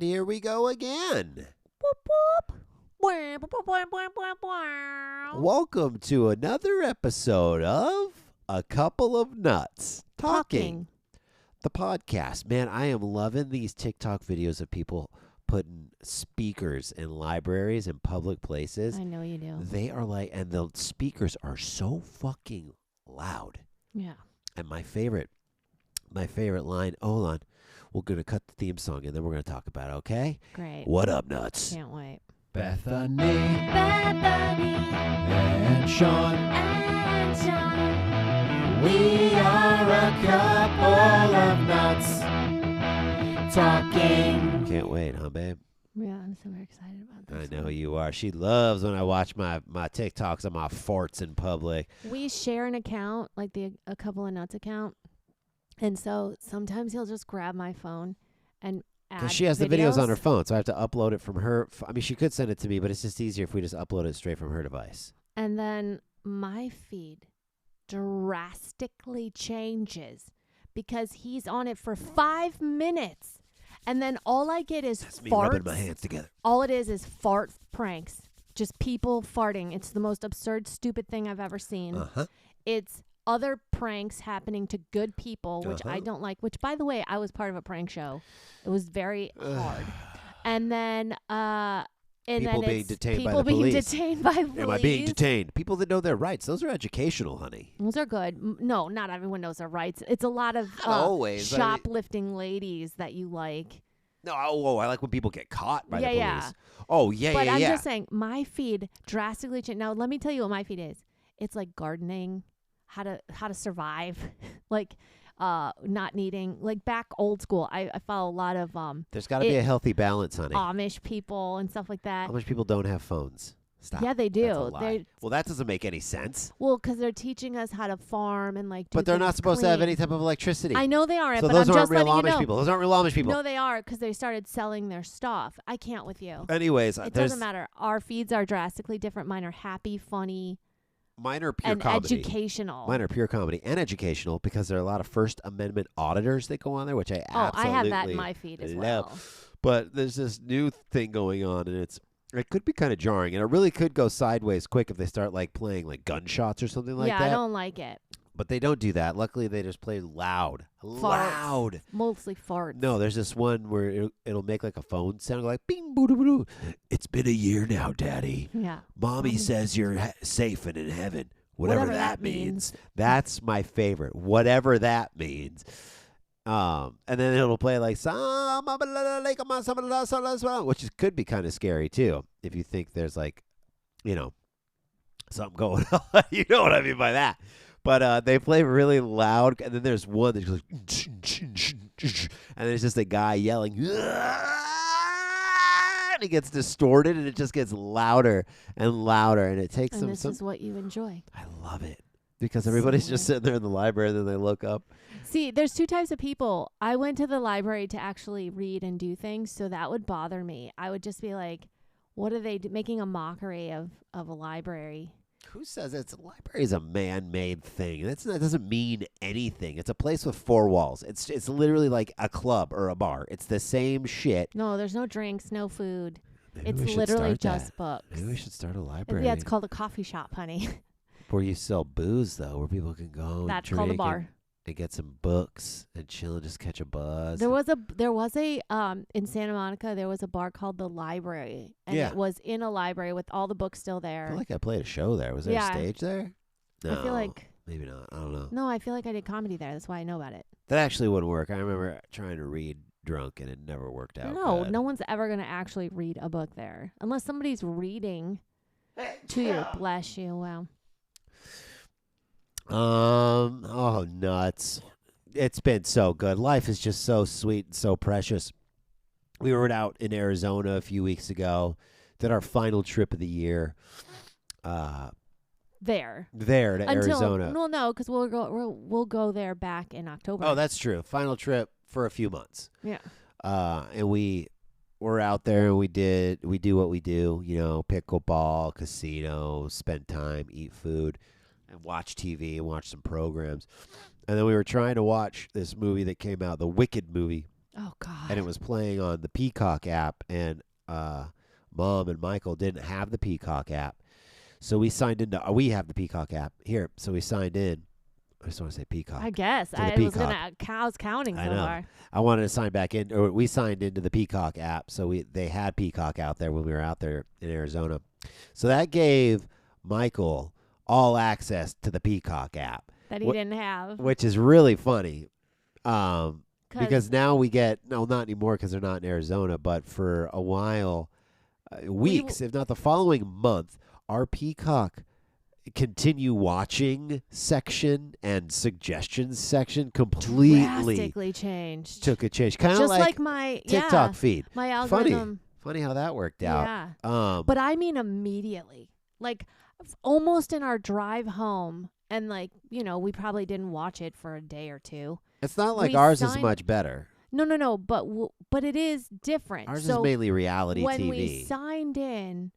And here we go again. Welcome to another episode of A Couple of Nuts Talking. The podcast. Man, I am loving these TikTok videos of people putting speakers in libraries and public places. I know you do. They are like, and the speakers are so fucking loud. Yeah. And my favorite line, hold on, we're going to cut the theme song and then we're going to talk about it, okay? Great. What up, Nuts? Can't wait. Bethany and Sean. We are a couple of nuts talking. Can't wait, huh, babe? Yeah, I'm super excited about this. I know you are. She loves when I watch my TikToks of my farts in public. We share an account, like A Couple of Nuts account. And so sometimes he'll just grab my phone and add Because she has the videos on her phone, so I have to upload it from her. I mean, she could send it to me, but it's just easier if we just upload it straight from her device. And then my feed drastically changes because he's on it for 5 minutes. And then all I get is That's me farts. rubbing my hands together. All it is fart pranks. Just people farting. It's the most absurd, stupid thing I've ever seen. Uh-huh. It's other pranks happening to good people, which I don't like. Which, by the way, I was part of a prank show. It was very hard. And then, People being detained by the people being police. detained by police. Am I being detained? People that know their rights. Those are educational, honey. Those are good. No, not everyone knows their rights. It's a lot of always. shoplifting ladies that you like. No, I like when people get caught by the police. Yeah. Oh, yeah, But yeah, I'm yeah. just saying, my feed drastically changed. Now, let me tell you what my feed is. It's like gardening, how to survive, like not needing, like back old school. I follow a lot of There's got to be a healthy balance, honey. Amish people and stuff like that. Amish people don't have phones. Stop. Yeah, they do. That's a lie. Well, that doesn't make any sense. Well, because they're teaching us how to farm and like. But they're not supposed to have any type of electricity. I know they aren't. So but those I'm aren't just real letting you Amish know. people. Those aren't real Amish people. No, they are because they started selling their stuff. I can't with you. Anyways, It doesn't matter. Our feeds are drastically different. Mine are happy, funny, mine are pure and comedy. educational. Mine are pure comedy and educational because there are a lot of First Amendment auditors that go on there, which I absolutely I have that in my feed as well. love. But there's this new thing going on, and it could be kind of jarring, and it really could go sideways quick if they start like playing like gunshots or something like that. Yeah, I don't like it. But they don't do that. Luckily, they just play loud. Farts. Loud. Mostly farts. No, there's this one where it'll make like a phone sound like bing boo doo boo doo. It's been a year now, Daddy. Yeah. Mommy says you're safe and in heaven. Whatever that means. That's my favorite. Whatever that means. And then it'll play like which could be kind of scary too if you think there's like, something going on. You know what I mean by that. But they play really loud, and then there's one that goes, and there's just a guy yelling, and it gets distorted, and it just gets louder and louder, and it takes And them. this is what you enjoy. I love it because everybody's just sitting there in the library, and then they look up. See, there's two types of people. I went to the library to actually read and do things, so that would bother me. I would just be like, what are they making a mockery of a library? Who says it's a library is a man-made thing? That doesn't mean anything. It's a place with four walls. It's literally like a club or a bar. It's the same shit. No, there's no drinks, no food. Maybe It's we should literally start just that. books. Maybe we should start a library. Yeah, it's called a coffee shop, honey. Where you sell booze, though, where people can go That's and drink called a bar. and get some books and chill and just catch a buzz. There was a in Santa Monica, there was a bar called The Library. And Yeah. it was in a library with all the books still I there. feel like I played a show there. Was there a stage there? No, I feel like maybe not. I don't know. No, I feel like I did comedy there. That's why I know about it. That actually wouldn't work. I remember trying to read drunk and it never worked out. good. No one's ever going to actually read a book there. Unless somebody's reading to you. Bless you. Wow. Oh, nuts. It's been so good. Life is just so sweet and so precious. We were out in Arizona a few weeks ago, did our final trip of the year. There to Arizona. Well, no, because we'll go there back in October. Oh, that's true. Final trip for a few months. Yeah. And we were out there and we do what we do, pickleball, casino, spend time, eat food, and watch TV and watch some programs. And then we were trying to watch this movie that came out, the Wicked movie. Oh God. and it was playing on the Peacock app, and Mom and Michael didn't have the Peacock app, so we signed into. We have the Peacock app here, so we signed in. I just want to say Peacock. I guess to the I was Peacock. cows counting so I know. far. I wanted to sign back in, or we signed into the Peacock app, so they had Peacock out there when we were out there in Arizona. So that gave Michael all access to the Peacock app, That he didn't have. which is really funny. Because now we get, no, not anymore because they're not in Arizona, but for a while, weeks, if not the following month, our Peacock continue watching section and suggestions section completely drastically changed. took a change. Kind of Just like my TikTok feed. My algorithm. Funny how that worked out. Yeah. But I mean immediately. Like almost in our drive home, and like, we probably didn't watch it for a day or two. It's not like ours is much better. No, but it is different. Ours is mainly reality when TV. When we signed in,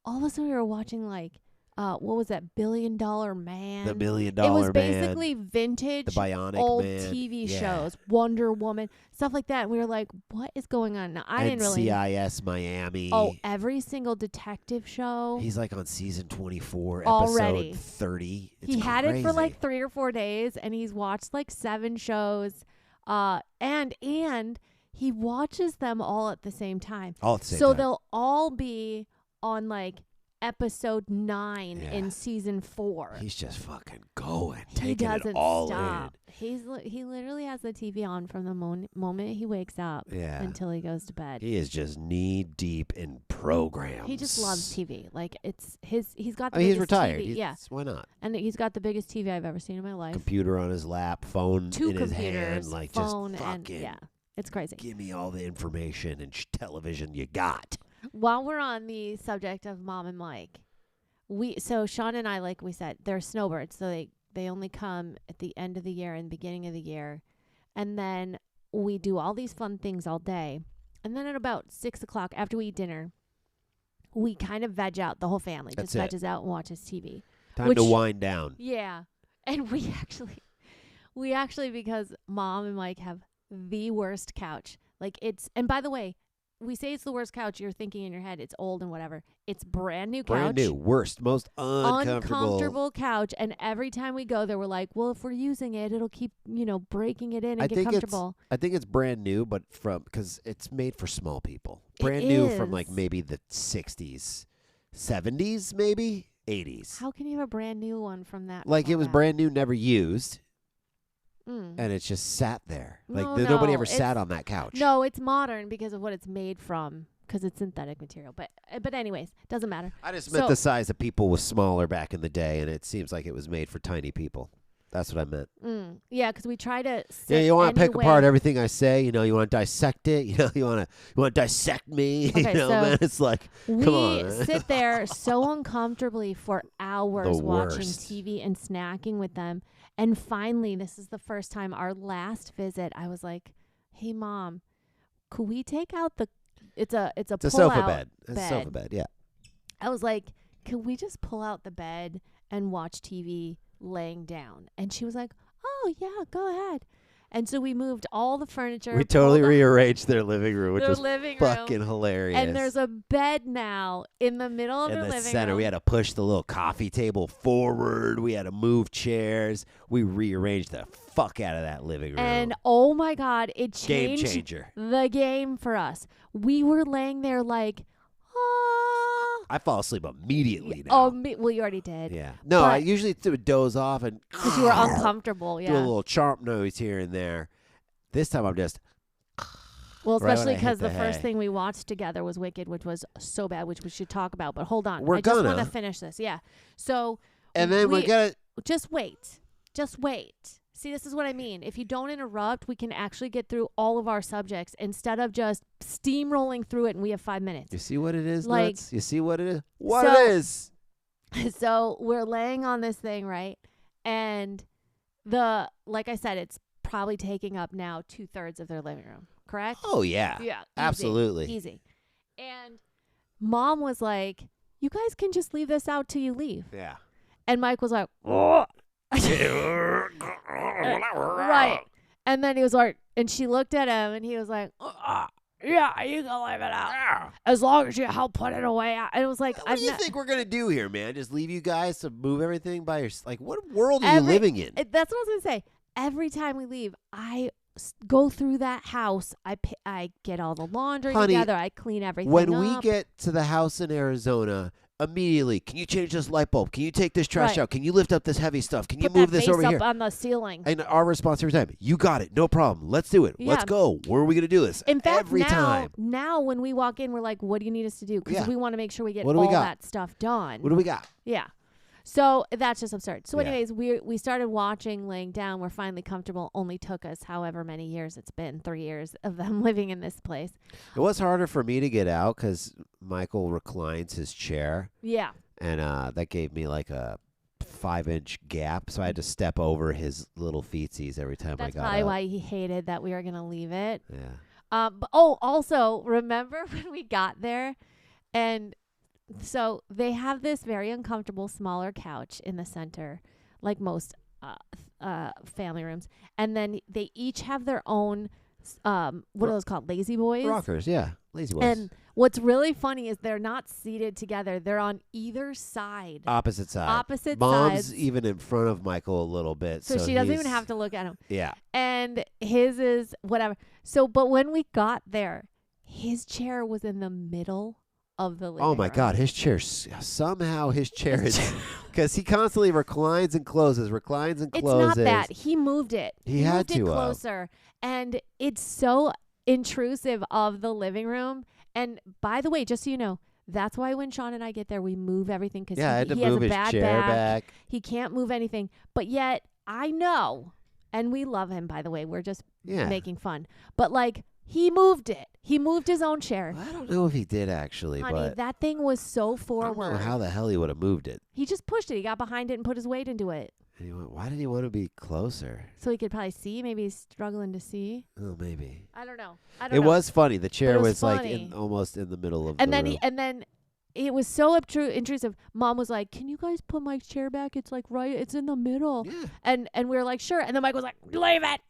all of a sudden we were watching like what was that, $1 Billion Man? The $1 Million Man. It was basically vintage, the Bionic old Man. TV Yeah. shows, Wonder Woman, stuff like that. And we were like, what is going on? Now, I didn't really. NCIS Miami. Oh, every single detective show. He's like on season 24, already. episode 30. It's he had crazy. it for like 3 or 4 days, and he's watched like 7 shows. And he watches them all at the same time. All at the same so time. they'll all be on like episode 9 in season 4. He's just fucking going, He taking doesn't it all stop. He literally has the TV on from the moment he wakes up until he goes to bed. He is just knee deep in programs. He just loves TV. Like he's got the he's biggest retired. TV. Why not? And he's got the biggest TV I've ever seen in my life. Computer on his lap, phone 2 in computers, his hand, like phone, just fucking. and it's crazy. Give me all the information and television you got. While we're on the subject of Mom and Mike, so Sean and I, like we said, they're snowbirds, so they only come at the end of the year and beginning of the year, and then we do all these fun things all day, and then at about 6:00 after we eat dinner, we kind of veg out. The whole family just veggies out and watches TV. Time to wind down. Yeah, and we actually because Mom and Mike have the worst couch. Like and by the way, we say it's the worst couch. You're thinking in your head it's old and whatever. It's brand new couch. Brand new, worst, most uncomfortable couch. And every time we go there, we're like, well, if we're using it, it'll keep breaking it in and get comfortable. I think it's brand new, but because it's made for small people. Brand new from like maybe the 60s, 70s, maybe 80s. How can you have a brand new one from that? Like it was back? brand new, never used. And it's just sat there. Like nobody ever sat on that couch. No, it's modern because of what it's made from, because it's synthetic material. But anyways, doesn't matter. I just meant the size of people was smaller back in the day, and it seems like it was made for tiny people. That's what I meant. Yeah, because we try to. You want to pick apart everything I say. You want to dissect it. You want to dissect me. Okay, man, it's like, come on. We sit there so uncomfortably for hours watching TV and snacking with them. And finally, this is the first time, our last visit, I was like, hey, Mom, could we take out it's a sofa bed. It's a sofa bed, yeah. I was like, could we just pull out the bed and watch TV laying down? And she was like, oh, yeah, go ahead. And so we moved all the furniture. We totally rearranged their living room, which was fucking hilarious. And there's a bed now in the middle of their living center. room. We had to push the little coffee table forward. We had to move chairs. We rearranged the fuck out of that living room. And oh my God, it changed game changer. The game for us. We were laying there like, I fall asleep immediately now. Well, you already did. Yeah. No, I usually would doze off and because you were uncomfortable. Yeah. Do a little chomp noise here and there. This time I'm just. Well, especially because the first thing we watched together was Wicked, which was so bad, which we should talk about. But hold on, I just want to finish this. Yeah. So. And then we gotta. Just wait. Just wait. See, this is what I mean. If you don't interrupt, we can actually get through all of our subjects instead of just steamrolling through it and we have 5 minutes. You see what it is, like, Nutz? You see what it is? It is? So we're laying on this thing, right? And like I said, it's probably taking up now 2/3 of their living room, correct? Oh, yeah. Yeah. Absolutely. Easy. And Mom was like, you guys can just leave this out till you leave. Yeah. And Mike was like, oh. Right. And then he was like, and she looked at him, and he was like, yeah, you can leave it out. As long as you help put it away. And it was like, what do you think we're going to do here, man? Just leave you guys to move everything by yourself? Like, what world are you living in? That's what I was going to say. Every time we leave, I go through that house. I get all the laundry together. I clean everything when up. we get to the house in Arizona, immediately, can you change this light bulb? Can you take this trash out? Can you lift up this heavy stuff? Can you move this over here? Put that vase up on the ceiling. And our response every time, you got it. No problem. Let's do it. Yeah. Let's go. Where are we going to do this? In fact, every time. Now when we walk in, we're like, what do you need us to do? Because we want to make sure we get all that stuff done. What do we got? Yeah. So that's just absurd. So anyways, we started watching laying down. We're finally comfortable. Only took us however many years it's been, 3 years of them living in this place. It was harder for me to get out because Michael reclines his chair. Yeah. And that gave me like a 5-inch gap. So I had to step over his little feetsies every time I got out. That's probably why he hated that we were going to leave it. Yeah. Also, remember when we got there and so they have this very uncomfortable, smaller couch in the center, like most family rooms. And then they each have their own, what are those called? Lazy boys? Rockers, yeah. Lazy boys. And what's really funny is they're not seated together. They're on either side. Opposite side. Opposite Mom's sides. even in front of Michael a little bit. So she doesn't even have to look at him. Yeah. And his is whatever. So, but when we got there, his chair was in the middle of the living room. Oh my God, his chair is because he constantly reclines and closes. It's not that. He moved it. He had moved it closer. And it's so intrusive of the living room. And by the way, just so you know, that's why when Sean and I get there, we move everything because I had to he move has a his bad chair back. He can't move anything. But yet I know, and we love him, by the way. We're just making fun. But like, he moved it. He moved his own chair. I don't know if he did actually, Honey, but that thing was so forward. I don't know how the hell he would have moved it. He just pushed it. He got behind it and put his weight into it. And why did he want to be closer? So he could probably see. Maybe he's struggling to see. Oh, maybe. I don't know. It was funny. The chair was funny. like almost in the middle of the room. And then it was so intrusive. Mom was like, "Can you guys put Mike's chair back? It's like it's in the middle." Yeah. And we were like, "Sure." And then Mike was like, "Leave it.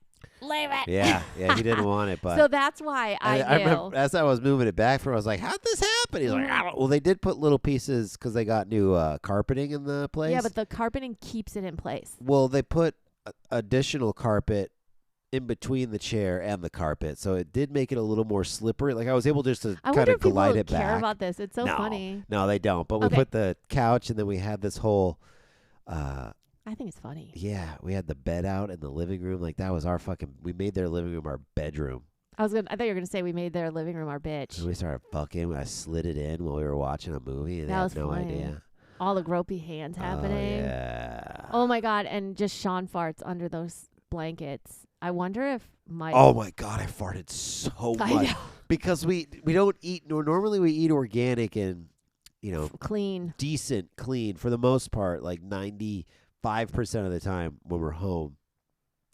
Leave it." Yeah, he didn't want it, but so that's why I knew. remember as I was moving it back from, I was like, "How'd this happen?" He's like, "I don't." Well, they did put little pieces because they got new carpeting in the place. Yeah, but the carpeting keeps it in place. Well, they put additional carpet in between the chair and the carpet, so it did make it a little more slippery. Like I was able just to kind of glide it back. I wonder if people care about this. It's so funny. No, they don't. But we put the couch, and then we had this whole. I think it's funny. Yeah, we had the bed out in the living room. Like that was our we made their living room our bedroom. I thought you were gonna say we made their living room our bitch. And we started fucking. I slid it in while we were watching a movie, and they had no idea. All the gropey hands happening. Oh, yeah. Oh my God! And just Sean farts under those blankets. I wonder if Mike. Oh my God! I farted so much because we don't eat. Normally we eat organic and clean, decent, clean for the most part. Like 95% of the time when we're home,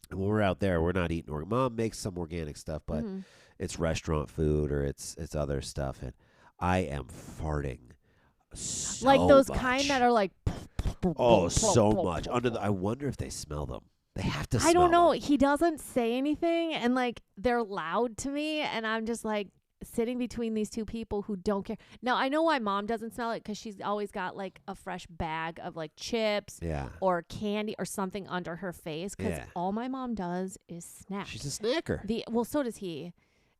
and when we're out there, we're not eating organic. Mom makes some organic stuff, but it's restaurant food or it's other stuff, and I am farting. So like those much. kind that are like. Oh, so much I wonder if they smell them. They have to. I don't know. Them. He doesn't say anything, and like they're loud to me, and I'm just like sitting between these two people who don't care. Now I know why Mom doesn't smell it because she's always got like a fresh bag of like chips, or candy or something under her face. Because all my mom does is snack. She's a snacker. Well, so does he.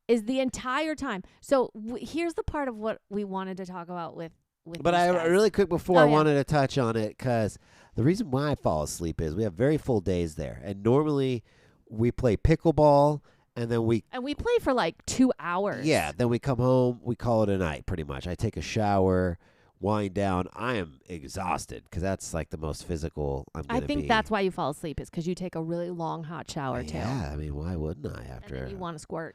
Is the entire time. So here's the part of what we wanted to talk about with. But really quick before I wanted to touch on it because the reason why I fall asleep is we have very full days there, and normally we play pickleball, and then we play for like 2 hours. Yeah, then we come home, we call it a night pretty much. I take a shower, wind down. I am exhausted because that's like the most physical I'm gonna be. I think that's why you fall asleep is because you take a really long hot shower too. Yeah, I mean, why wouldn't I after? And then you want to squirt.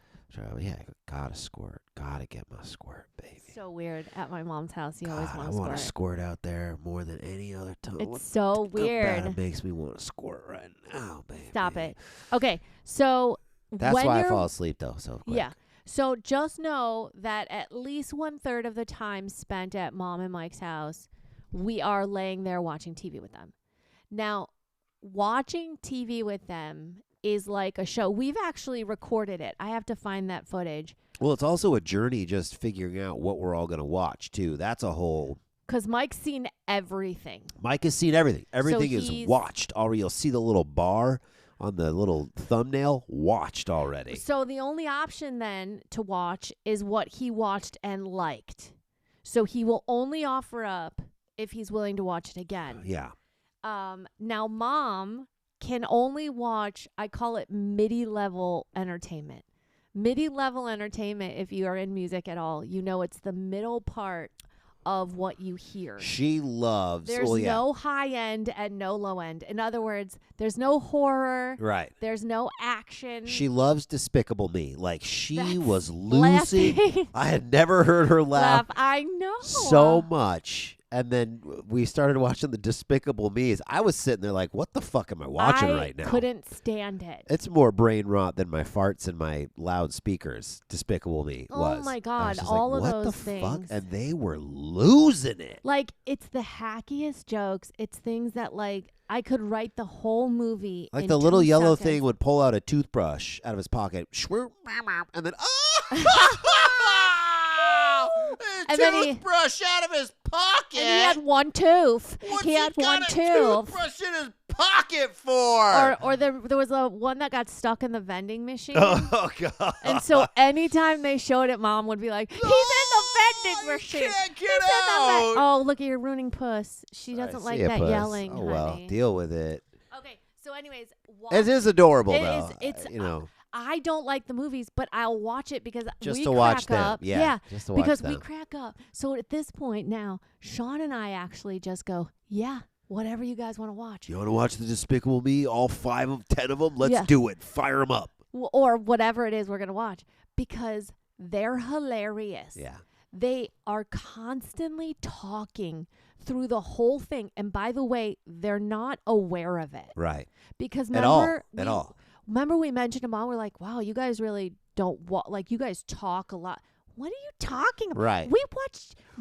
Yeah, gotta squirt. Gotta get my squirt, baby. So weird. At my mom's house, you always want to squirt. I want to squirt out there more than any other time. It's so weird. It makes me want to squirt right now, baby. Stop it. Okay, so that's why I fall asleep though. So quick. Yeah. So just know that at least 1/3 of the time spent at Mom and Mike's house, we are laying there watching TV with them. Now, watching TV with them is like a show. We've actually recorded it. I have to find that footage. Well, it's also a journey just figuring out what we're all going to watch, too. That's a whole... Because Mike's seen everything. Mike has seen everything. Everything So is he's- watched already. You'll see the little bar on the little thumbnail, watched already. So the only option then to watch is what he watched and liked. So he will only offer up if he's willing to watch it again. Yeah. Now, Mom can only watch, I call it MIDI-level entertainment. MIDI-level entertainment, if you are in music at all, you know it's the middle part of what you hear. She loves... There's no high end and no low end. In other words, there's no horror. Right. There's no action. She loves Despicable Me. Like, she That's was losing. laughing. I had never heard her laugh I know. so much. And then we started watching the Despicable Me's. I was sitting there like, what the fuck am I watching right now? I couldn't stand it. It's more brain rot than my farts and my loudspeakers. Despicable Me was. Oh my I God, was just all like, of what those the things. fuck? And they were losing it. Like, it's the hackiest jokes. It's things that, like, I could write the whole movie Like in the little 2 yellow seconds. thing would pull out a toothbrush out of his pocket, and then And then he- toothbrush out of his pocket. And he had one tooth. What's he had one got a tooth. toothbrush in his pocket for? Or there was a one that got stuck in the vending machine. Oh God! And so anytime they showed it, Mom would be like, "He's in the vending machine. Can't get He's in the out. Oh, look, you're ruining Puss. She I doesn't like see it, that Puss. yelling, Oh well, honey." deal with it. Okay, so anyways, It is adorable It though. is- it's, you know, I don't like the movies, but I'll watch it because just we to watch crack them. up. Yeah, just to watch because them. we crack up. So at this point now, Sean and I actually just go, yeah, whatever you guys want to watch. You want to watch the Despicable Me? All 10 of them? Let's Yeah. do it. Fire them up. Or whatever it is we're going to watch because they're hilarious. Yeah. They are constantly talking through the whole thing. And by the way, they're not aware of it. Right. Because At all. remember, At all. Remember we mentioned to Mom, we're like, wow, you guys really don't like you guys talk a lot. What are you talking about? Right. We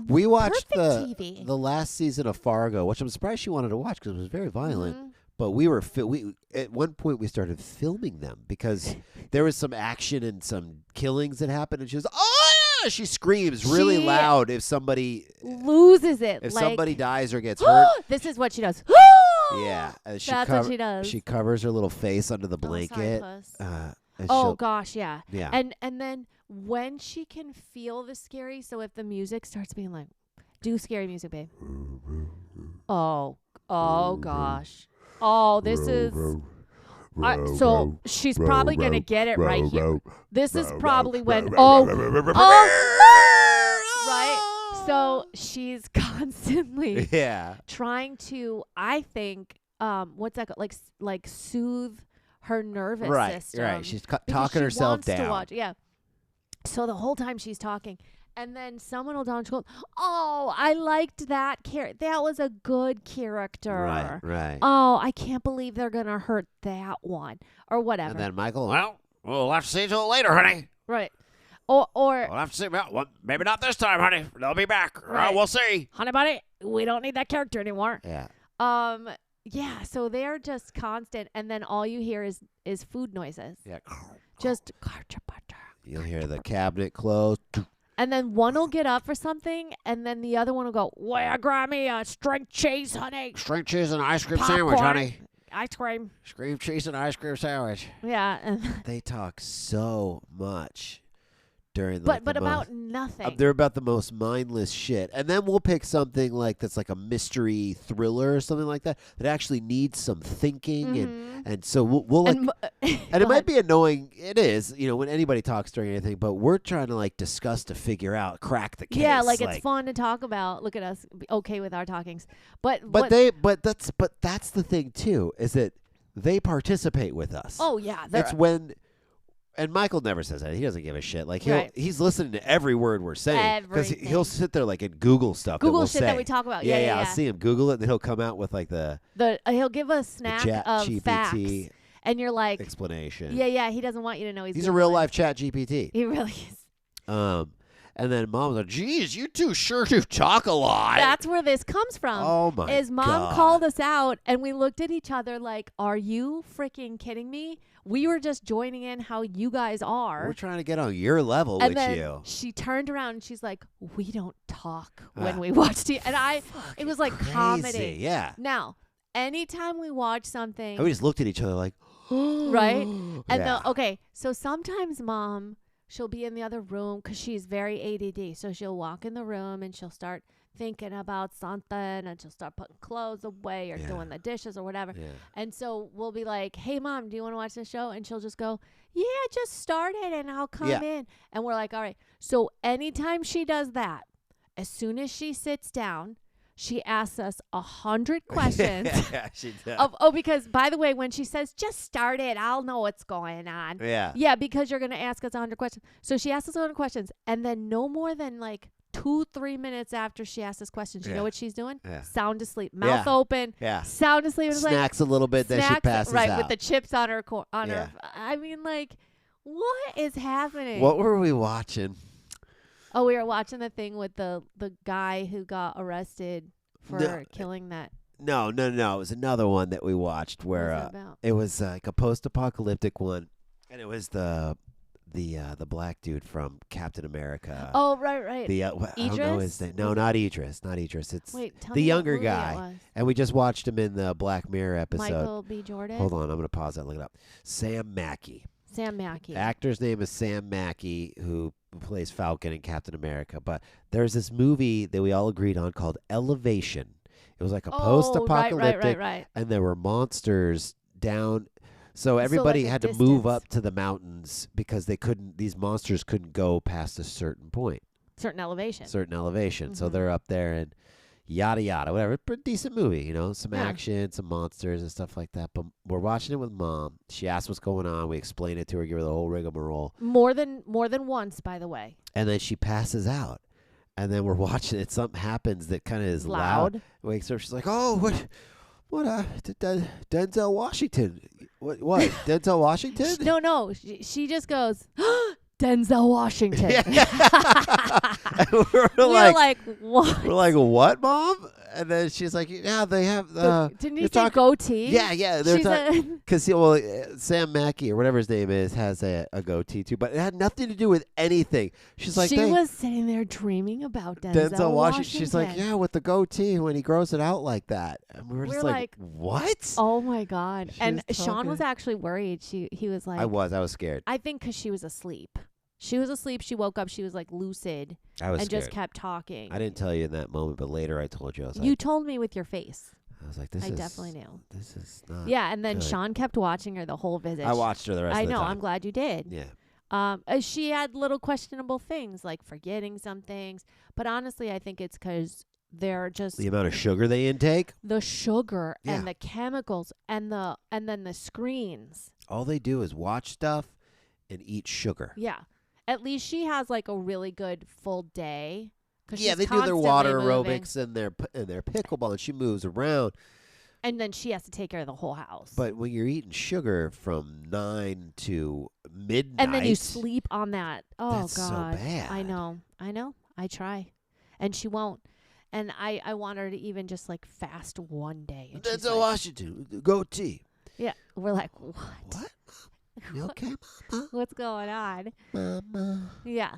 We watched Perfect TV. the last season of Fargo, which I'm surprised she wanted to watch because it was very violent. Mhm. But we were we at one point we started filming them because there was some action and some killings that happened, and she was she screams really She loud if somebody loses it. if like, somebody dies or gets hurt. This is what she does. Yeah, That's what she does. She covers her little face under the Oh, sorry, blanket. Puss. And Oh she'll- gosh, yeah. yeah. And then when she can feel the scary, so if the music starts being like, do scary music, babe. Oh gosh. Oh, this is. So she's probably gonna get it right here. This is probably when. Right. So she's constantly yeah. trying to, I think, what's that called? Like soothe her nervous system. Right. She's because talking she herself wants to down. watch. Yeah. So the whole time she's talking, and then someone will down. She goes, "Oh, I liked that character. That was a good character. Right. Right. Oh, I can't believe they're gonna hurt that one, or whatever. And then Michael, well, we'll have to see till later, honey. Right. Or We'll have to see. Well, maybe not this time, honey. They'll be back. Right. We'll see. honey bunny, we don't need that character anymore. Yeah. Yeah, so they're just constant, and then all you hear is food noises. Yeah. Just You'll hear the cabinet close. and then one will get up for something, and then the other one will go, "Well, grab me a string cheese, honey. String cheese and ice cream Popcorn. sandwich, honey. Ice cream." String cheese and ice cream sandwich. Yeah, and They talk so much during but the about nothing. they're about the most mindless shit. And then we'll pick something like that's like a mystery thriller or something like that that actually needs some thinking and so we'll like, and it might be annoying. It is, you know, when anybody talks during anything, but we're trying to like discuss to figure out, crack the case. Yeah, like it's fun to talk about. Look at us, be okay with our talkings. But that's the thing too, is that they participate with us. oh yeah, That's when. And Michael never says that. He doesn't give a shit. Like he's listening to every word we're saying because he'll Everything. sit there like and Google stuff. Google that we'll shit say. that we talk about. Yeah, Yeah. I'll see him Google it, and then he'll come out with like the He'll give a snack Chat of GPT facts, and you're like, explanation. yeah, he doesn't want you to know he's a real life Chat GPT. He really is. And then Mom's like, geez, you two sure do talk a lot. That's where this comes from. Oh, my Is Mom God. called us out, and we looked at each other like, are you freaking kidding me? We were just joining in how you guys are. We're trying to get on your level and with then you. she turned around and she's like, we don't talk when we watch TV. And it was like Crazy. comedy. Yeah. Now, anytime we watch something, And we just looked at each other like, right? And yeah. okay, so sometimes Mom, she'll be in the other room because she's very ADD. So she'll walk in the room and she'll start thinking about something, and she'll start putting clothes away or doing the dishes or whatever. Yeah. And so we'll be like, hey, Mom, do you want to watch the show? And she'll just go, yeah, just start it and I'll come in. And we're like, all right. So anytime she does that, as soon as she sits down, she asks us 100 questions. Yeah, she does. Because, by the way, when she says, just start it, I'll know what's going on. Yeah. Yeah, because you're going to ask us 100 questions. So she asks us 100 questions, and then no more than like 2-3 minutes after she asks us questions, you know what she's doing? Yeah. Sound asleep, mouth open, sound asleep. And Snacks a little bit, then she passes out. Right, with the chips on her. Her. I mean, like, what is happening? What were we watching? Oh, we were watching the thing with the guy who got arrested for killing that. No. It was another one that we watched where it was like a post-apocalyptic one, and it was the black dude from Captain America. Oh, right. I don't know his name. No, not Idris. It's tell the me younger what movie guy. it was. And we just watched him in the Black Mirror episode. Michael B. Jordan. Hold on, I'm going to pause that and look it up. Sam Mackie. Actor's name is Sam Mackie, who plays Falcon in Captain America. But there's this movie that we all agreed on called Elevation. It was like a post-apocalyptic, right. and there were monsters down. So everybody had to move up to the mountains because these monsters couldn't go past a certain point. Certain elevation. Mm-hmm. So they're up there and yada, yada, whatever. Pretty decent movie, some action, some monsters and stuff like that. But we're watching it with Mom. She asked what's going on. We explain it to her, give her the whole rigmarole. More than once, by the way. And then she passes out. And then we're watching it. Something happens that kind of is loud. Wakes her up. She's like, oh, what, Denzel Washington. What? Denzel Washington? No. She just goes, Denzel Washington. we're like, what? We're like, what, Mom? And then she's like, yeah, they have didn't he say goatee? Yeah. Because Sam Mackie or whatever his name is has a goatee too, but it had nothing to do with anything. She's like, she was sitting there dreaming about Denzel Washington. She's like, yeah, with the goatee when he grows it out like that. And we're just like, what? Oh my God! And Sean was actually worried. He was like, I was scared. I think because she was asleep. She was asleep. She woke up. She was like lucid. I was and scared. Just kept talking. I didn't tell you in that moment, but later I told you. I was like, you told me with your face. I was like, I definitely knew. This is not. Yeah, and then good. Sean kept watching her the whole visit. I watched her the rest of the time. I know. I'm glad you did. Yeah. She had little questionable things like forgetting some things, but honestly, I think it's because they're just the amount of sugar they intake, the sugar and the chemicals, and then the screens. All they do is watch stuff and eat sugar. Yeah. At least she has like a really good full day. Yeah, they do their water aerobics and their pickleball, and she moves around. And then she has to take care of the whole house. But when you're eating sugar from 9 to midnight, and then you sleep on that. Oh that's God, so bad. I know. I try, and she won't. And I want her to even just like fast one day. That's Washington, goatee. Yeah, we're like, what? What? You okay, Mama? What's going on? Mama. Yeah.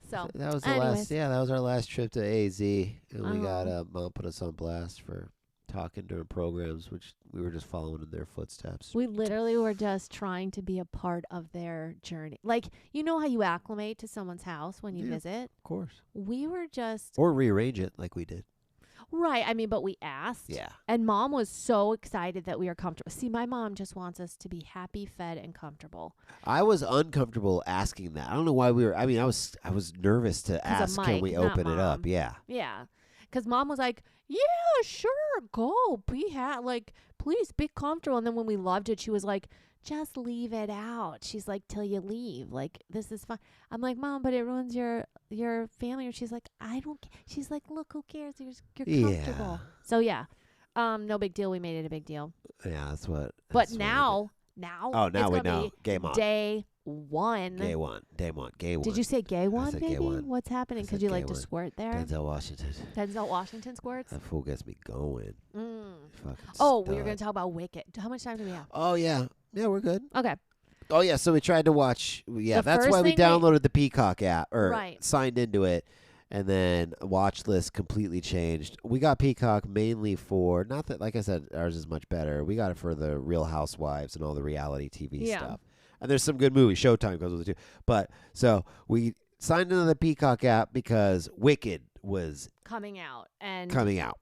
So that was that was our last trip to AZ, and we got Mom put us on blast for talking during programs, which we were just following in their footsteps. We literally were just trying to be a part of their journey. Like, you know how you acclimate to someone's house when you visit? Of course. We were just or rearrange it like we did. Right. I mean, but we asked. Yeah. And Mom was so excited that we are comfortable. See, my mom just wants us to be happy, fed, and comfortable. I was uncomfortable asking that. I don't know why we were. I mean, I was nervous to ask, Mike, can we open it up? Yeah. Yeah. Because Mom was like, yeah, sure, go. Please be comfortable. And then when we loved it, she was like, just leave it out. She's like, till you leave. Like, this is fine. I'm like, Mom, but it ruins your family. And she's like, I don't. She's like, look, who cares? You're comfortable. So yeah, no big deal. We made it a big deal. Yeah, that's what. But now oh, now we know. Game on. Day one. Gay one. Day one. Gay one. Did you say gay one, said baby? gay one. What's happening? I Because said you gay like to one. squirt there? Denzel Washington. Denzel Washington squirts? That fool gets me going. Fucking Oh, we were stud. going to talk about Wicked. How much time do we have? Oh, yeah. Yeah, we're good. Okay. Oh, yeah. So we tried to watch. Yeah, The that's first why we thing downloaded the Peacock app or Right. signed into it. And then watch list completely changed. We got Peacock mainly for, not that, like I said, ours is much better. We got it for the Real Housewives and all the reality TV stuff. And there's some good movies. Showtime goes with it too. But so we signed into the Peacock app because Wicked was coming out.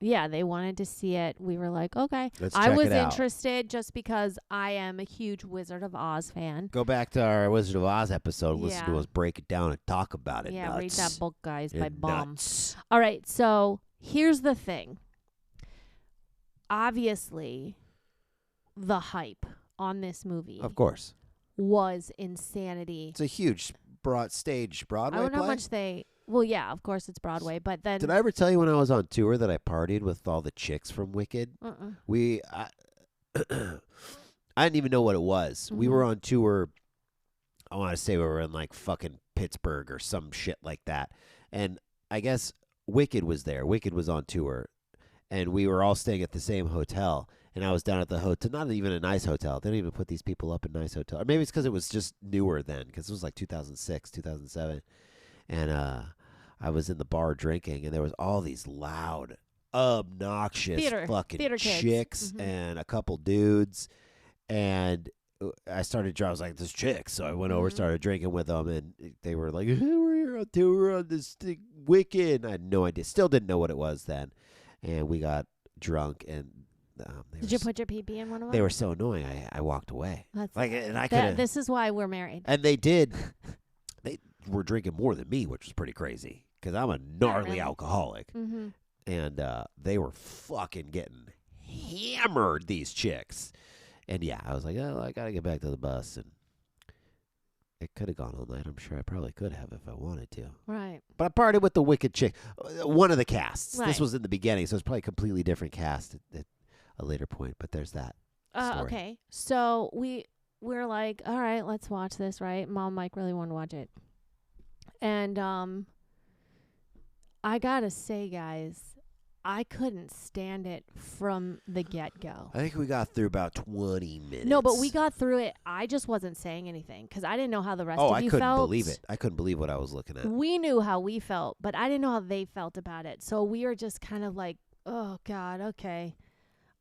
Yeah, they wanted to see it. We were like, okay. Let's I check was it out. interested just because I am a huge Wizard of Oz fan. Go back to our Wizard of Oz episode. Listen to Yeah. us break it down and talk about it. Yeah, Nuts. read that book, guys, by And Bum. Nuts. All right, so here's the thing. Obviously, the hype on this movie Of course. was insanity. It's a huge stage Broadway I don't know play. how much they... Well, yeah, of course it's Broadway, but then... Did I ever tell you when I was on tour that I partied with all the chicks from Wicked? I didn't even know what it was. We were on tour. I want to say we were in like fucking Pittsburgh or some shit like that. And I guess Wicked was there. Wicked was on tour. And we were all staying at the same hotel. And I was down at the hotel, not even a nice hotel. They don't even put these people up in nice hotels. Or maybe it's because it was just newer then, because it was like 2006, 2007. And I was in the bar drinking, and there was all these loud, obnoxious fucking chicks and a couple dudes. And I started drinking. I was like, this chicks. So I went over, started drinking with them, and they were like, hey, we're here on tour on this thing, Wicked. And I had no idea. Still didn't know what it was then. And we got drunk, and did you put your pee-pee in one of them? They were so annoying. I walked away. That's like, and I could. This is why we're married. And they did. They were drinking more than me, which was pretty crazy because I'm a gnarly alcoholic. And they were fucking getting hammered, these chicks. And yeah, I was like, oh, I gotta get back to the bus, and it could have gone all night. I'm sure I probably could have if I wanted to. Right. But I partied with the Wicked chick, one of the casts. Right. This was in the beginning, so it's probably a completely different cast at a later point. But there's that story. Okay. So we're like, all right, let's watch this, right? Mom and Mike really wanted to watch it. And I gotta say, guys, I couldn't stand it from the get-go. I think we got through about 20 minutes. No, but we got through it. I just wasn't saying anything because I didn't know how the rest of you felt. Oh, I couldn't believe it. I couldn't believe what I was looking at. We knew how we felt, but I didn't know how they felt about it. So we were just kind of like, oh, God, okay.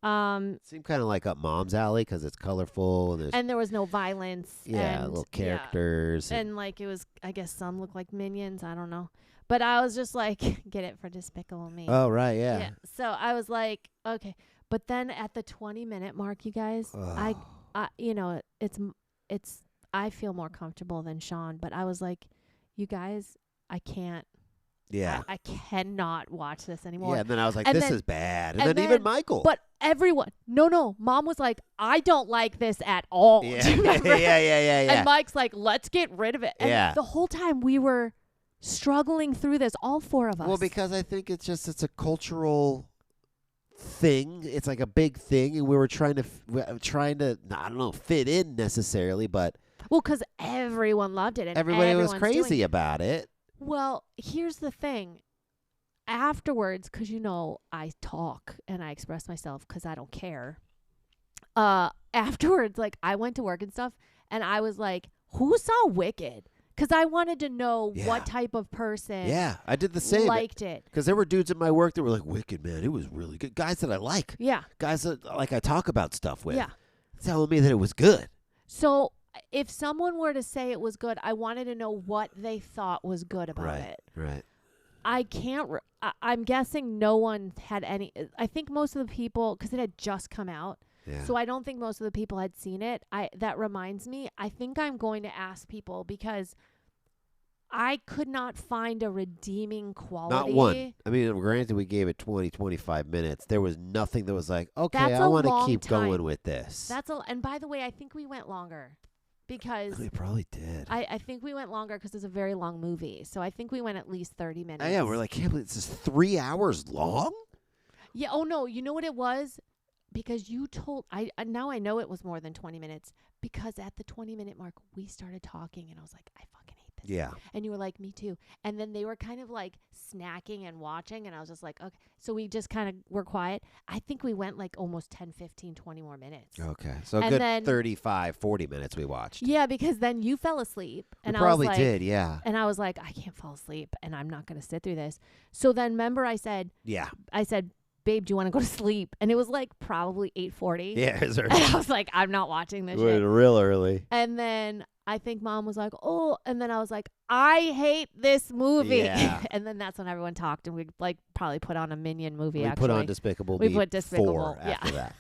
It seemed kind of like up Mom's alley because it's colorful. And there was no violence. Yeah, and, little characters. And like it was, I guess some look like minions. I don't know. But I was just like, get it for Despicable Me. Oh, right, yeah. So I was like, okay. But then at the 20-minute mark, you guys, I you know, it's I feel more comfortable than Sean, but I was like, you guys, I can't. Yeah. I cannot watch this anymore. Yeah, and then I was like, and this then, is bad. And then even Michael. But everyone, no. Mom was like, I don't like this at all. Yeah. Do you remember? yeah. And Mike's like, let's get rid of it. And the whole time we were struggling through this, all four of us. Well, because I think it's a cultural thing. It's like a big thing, and we were trying to I don't know, fit in necessarily, but well, because everyone loved it, and everybody was crazy about it. Well, here's the thing. Afterwards, because you know I talk and I express myself because I don't care. Afterwards, like I went to work and stuff, and I was like, "Who saw Wicked?" Because I wanted to know what type of person. Yeah, I did the same. Liked it. Because there were dudes at my work that were like, Wicked, man, it was really good. Guys that I like. Yeah. Guys that like I talk about stuff with. Yeah. Telling me that it was good. So if someone were to say it was good, I wanted to know what they thought was good about it. Right. I can't. I'm guessing no one had any. I think most of the people, because it had just come out. Yeah. So I don't think most of the people had seen it. That reminds me, I think I'm going to ask people because I could not find a redeeming quality. Not one. I mean, granted, we gave it 20, 25 minutes. There was nothing that was like, okay, I want to keep going with this. And by the way, I think we went longer because we probably did. I think we went longer because it's a very long movie. So I think we went at least 30 minutes. Yeah, we're like, can't believe this is 3 hours long? Yeah. Oh no. You know what it was? because you told now I know it was more than 20 minutes because at the 20-minute mark we started talking and I was like, I fucking hate this. Yeah. And you were like, me too. And then they were kind of like snacking and watching and I was just like, okay. So we just kind of were quiet. I think we went like almost 10, 15, 20 more minutes. Okay. So And good then- 35, 40 minutes we watched. Yeah, because then you fell asleep and We I was probably like, did, yeah. and I was like, I can't fall asleep and I'm not going to sit through this. So then remember I said, Yeah. babe, do you want to go to sleep? And it was like probably 8:40. Yeah, it's And I was like, I'm not watching this shit. real early. And then I think mom was like, oh, and then I was like, I hate this movie. Yeah. And then that's when everyone talked and we'd like probably put on a Minion movie. We actually. put on Despicable We Me put Despicable, 4 yeah. after that.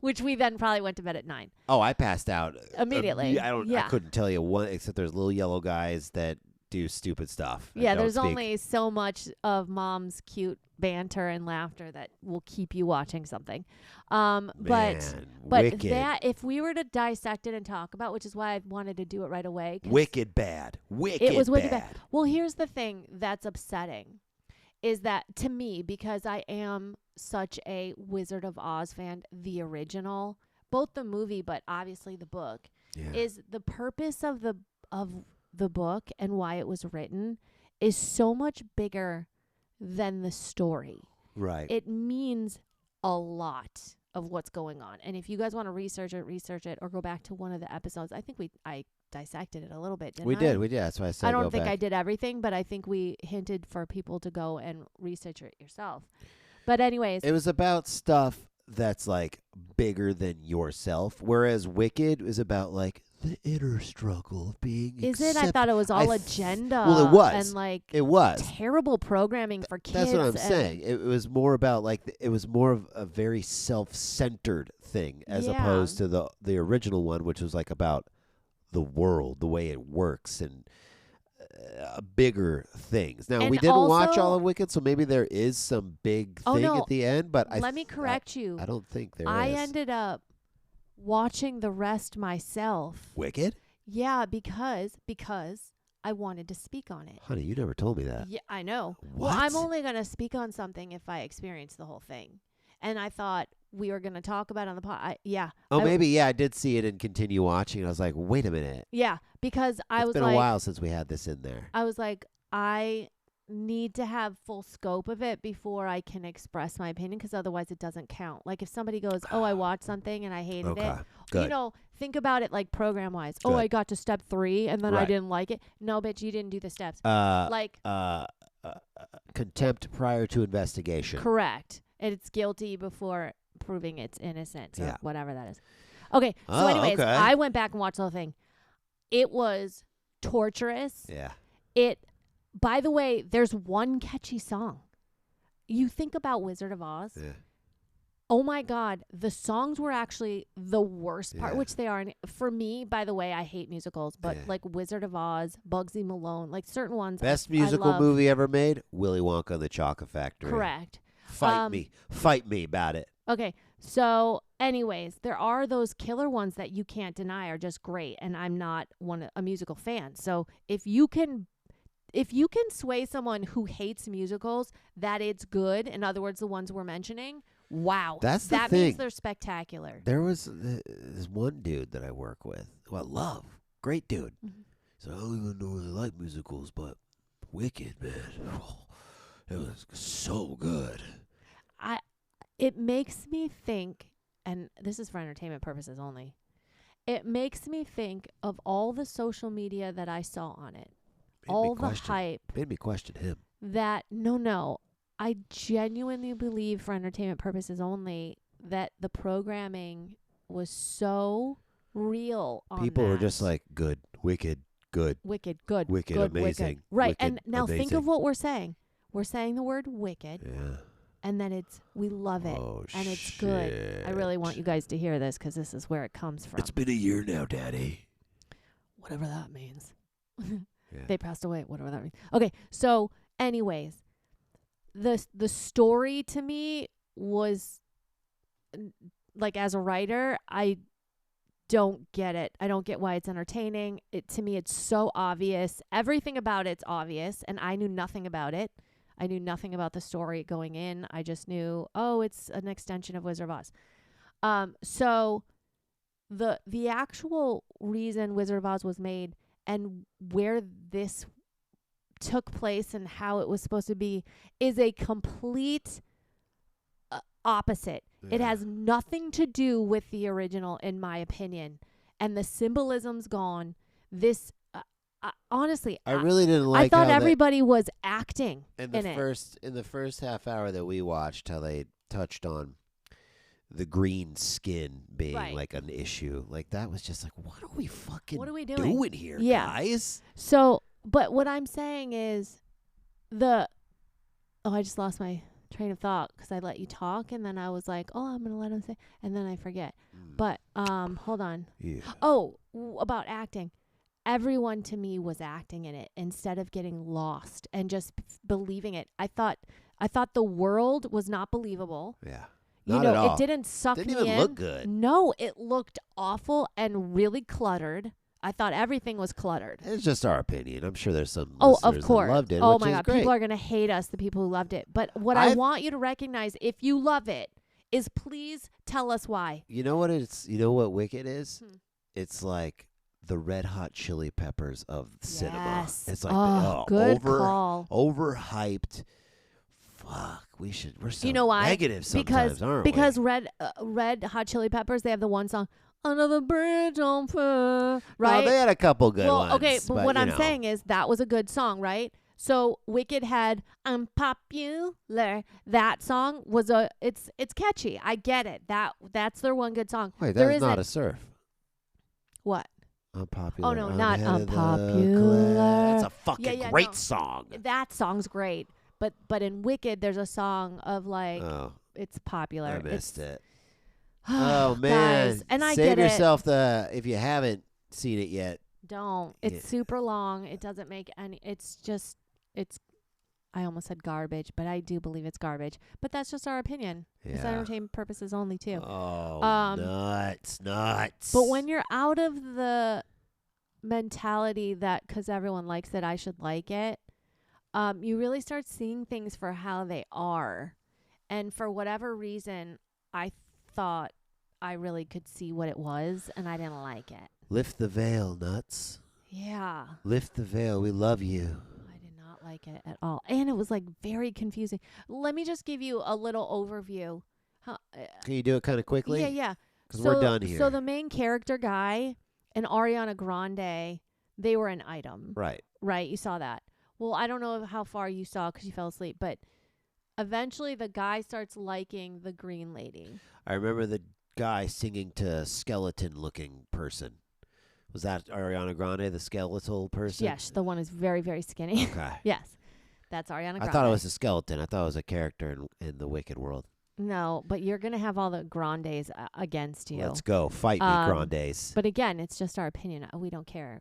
Which we then probably went to bed at 9. Oh, I passed out Immediately. I Yeah. couldn't tell you one except there's little yellow guys that do stupid stuff. and Yeah, don't there's speak. only so much of mom's cute banter and laughter that will keep you watching something. But Man, but wicked. that if we were to dissect it and talk about, which is why I wanted to do it right away. 'Cause wicked bad. Wicked it was wicked bad. bad. Well, here's the thing that's upsetting is that to me, because I am such a Wizard of Oz fan, the original, both the movie but obviously the book, Yeah. is the purpose of the book and why it was written is so much bigger than the story. Right. It means a lot of what's going on. And if you guys want to research it or go back to one of the episodes, I think I dissected it a little bit, didn't we I? did. That's why I said I don't go think back. I did everything, but I think we hinted for people to go and research it yourself. But anyways, It was about stuff that's like bigger than yourself, whereas Wicked is about like the inner struggle of being is it? I thought it was all agenda. Well, it was. And like It was. terrible programming for kids. That's what I'm and- saying. It was more about like it was more of a very self-centered thing as Yeah. opposed to the original one, which was like about the world, the way it works, and bigger things. Now And we didn't watch also- all of Wicked, so maybe there is some big Oh, thing no. at the end. But Let me correct you. I don't think there is. I ended up watching the rest myself. Wicked, Yeah, because I wanted to speak on it. honey. You never told me that. Yeah, I know. What? Well, I'm only going to speak on something if I experience the whole thing. And I thought we were going to talk about it on the pod. Oh, I- maybe I did see it and continue watching. I was like, wait a minute. Yeah, because I It's was been like, a while since we had this in there. I was like, I need to have full scope of it before I can express my opinion, because otherwise it doesn't count. Like if somebody goes, oh, I watched something and I hated Okay, it. good. You know, think about it like program wise. Oh, Good. I got to step 3 and then I Right. didn't like it. No, bitch, you didn't do the steps. Like Like, contempt prior to investigation. correct. And it's guilty before proving it's innocent or Yeah. whatever that is. Okay. So Oh, anyways, okay. I went back and watched the whole thing. It was torturous. Yeah. By the way, there's one catchy song. You think about Wizard of Oz. Yeah. Oh my God, the songs were actually the worst part, Yeah. which they are. And for me, by the way, I hate musicals, but Yeah. like Wizard of Oz, Bugsy Malone, like certain ones. Best I musical love. movie ever made? Willy Wonka and the Chocolate Factory. Correct. Fight me about it. Okay. So anyways, there are those killer ones that you can't deny are just great. And I'm not a musical fan. So if you can sway someone who hates musicals that it's good, in other words, the ones we're mentioning, wow. That's the that thing. means they're spectacular. There was this one dude that I work with who I love. Great dude. Mhm. So I don't even know really like musicals, but Wicked, man. It was so good. It makes me think, and this is for entertainment purposes only, it makes me think of all the social media that I saw on it, all the hype Made me question him. that, no, I genuinely believe for entertainment purposes only that the programming was so real on People were that. just like, good, Wicked, good. Wicked, good, Wicked, good, amazing, wicked. Right, wicked, and now think of amazing. what we're saying. We're saying the word wicked, Yeah. and then we love it, Oh, and it's good. I really want you guys to hear this because this is where it comes from. It's been a year now, Daddy. Whatever that means. Yeah. They passed away, whatever that means. Okay, so anyways, the story to me was like, as a writer, I don't get it. I don't get why it's entertaining. To me, it's so obvious. Everything about it's obvious, and I knew nothing about it. I knew nothing about the story going in. I just knew, oh, it's an extension of Wizard of Oz. So the actual reason Wizard of Oz was made and where this took place and how it was supposed to be is a complete opposite. Yeah. It has nothing to do with the original, in my opinion. And the symbolism's gone. This, honestly, I really didn't like. I thought how everybody was acting in it. the first half hour that we watched, how they touched on the green skin being Right. like an issue. Like that was just like, what are we fucking What are we doing? here, Yeah. guys? So, but what I'm saying is I just lost my train of thought because I let you talk and then I was like, oh, I'm going to let him say, and then I forget. But, hold on. Yeah. Oh, about acting. Everyone to me was acting in it instead of getting lost and just believing it. I thought the world was not believable. Yeah. You Not know, at all. it didn't suck Didn't me even in. look good. No, it looked awful and really cluttered. I thought everything was cluttered. It's just our opinion. I'm sure there's some Oh, listeners of course. that loved it. Oh which my is God. great. People are going to hate us, the people who loved it. But what I want you to recognize, if you love it, is please tell us why. You know what it's? You know what Wicked is? Hmm. It's like the Red Hot Chili Peppers of cinema. Yes. It's like good call. overhyped. Fuck, we're so You know why? negative sometimes, aren't because we? Red Hot Chili Peppers, they have the one song, Another Bridge on Fire, right? Well, they had a couple good well, ones. okay, but what you I'm know. saying is that was a good song, right? So Wicked had Unpopular. That song was it's catchy. I get it. That's their one good song. Wait, there that's not isn't- a surf. What? Unpopular. Oh, no, I'm not ahead of the Unpopular. class. That's a fucking Yeah, great no. song. That song's great. But in Wicked, there's a song of like Oh, it's popular. I missed It's- it. Oh man! Guys, and I Save get yourself if you haven't seen it yet. Don't. It's Yeah. super long. It doesn't make any. It's I almost said garbage, but I do believe it's garbage. But that's just our opinion. It's Yeah. entertainment purposes only too. Oh, nuts. But when you're out of the mentality that because everyone likes it, I should like it, you really start seeing things for how they are. And for whatever reason, I thought I really could see what it was, and I didn't like it. Lift the veil, Nuts. Yeah. Lift the veil. We love you. I did not like it at all. And it was like very confusing. Let me just give you a little overview. Can you do it kind of quickly? Yeah. Because we're done here. So the main character guy and Ariana Grande, they were an item. Right. Right? You saw that. Well, I don't know how far you saw because you fell asleep, but eventually the guy starts liking the green lady. I remember the guy singing to a skeleton-looking person. Was that Ariana Grande, the skeletal person? Yes, the one who's very, very skinny. Okay. Yes. That's Ariana Grande. I thought it was a skeleton. I thought it was a character in the Wicked world. No, but you're going to have all the Grandes against you. Let's go. Fight me, Grandes. But again, it's just our opinion. We don't care.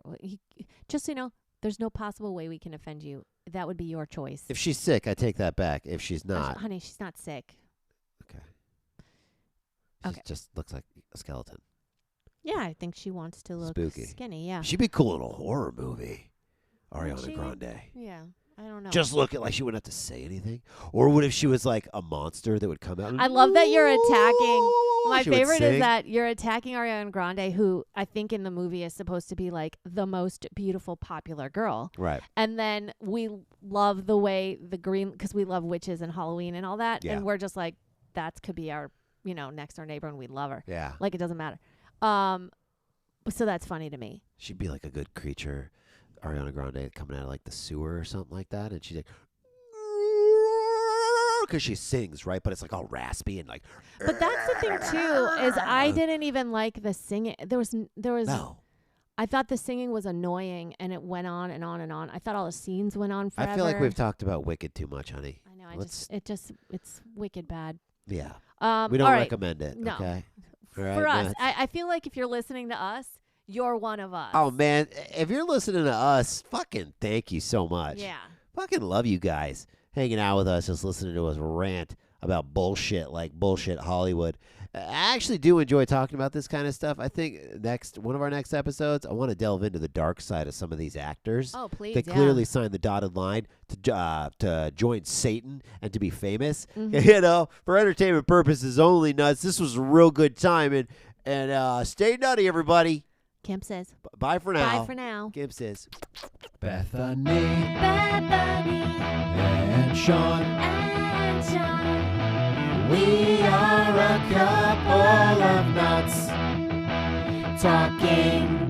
Just so you know, there's no possible way we can offend you. That would be your choice. If she's sick, I take that back. If she's not. Honey, she's not sick. Okay. She Okay. just looks like a skeleton. Yeah, I think she wants to look Spooky. skinny. Yeah. She'd be cool in a horror movie. Would Ariana she? Grande. Yeah. I don't know. Just looking like she wouldn't have to say anything. Or what if she was like a monster that would come out? I love that you're attacking. My She would favorite is sing. that you're attacking Ariana Grande, who I think in the movie is supposed to be like the most beautiful, popular girl. Right. And then we love the way the green, because we love witches and Halloween and all that. Yeah. And we're just like, that could be our, next door neighbor and we love her. Yeah. Like it doesn't matter. So that's funny to me. She'd be like a good creature. Ariana Grande coming out of like the sewer or something like that. And she's like, because she sings, right? But it's like all raspy and like. But that's the thing too, is I didn't even like the singing. There was. No. I thought the singing was annoying, and it went on and on and on. I thought all the scenes went on forever. I feel like we've talked about Wicked too much, honey. I know. It's wicked bad. Yeah. We We don't recommend it. No. Okay. All right, For us, Nuts. I feel like if you're listening to us, you're one of us. Oh man, if you're listening to us, fucking thank you so much. Yeah. Fucking love you guys hanging out with us, just listening to us rant about bullshit like bullshit Hollywood. I actually do enjoy talking about this kind of stuff. I think one of our next episodes, I want to delve into the dark side of some of these actors. Oh, please. That clearly signed the dotted line to join Satan and to be famous. Mhm. For entertainment purposes only, Nuts. This was a real good time. And stay nutty, everybody. Kimpses. Bye for now. Bye for now. Kimpses. Bethany Bethany and Sean. and Sean. We are a couple of nuts talking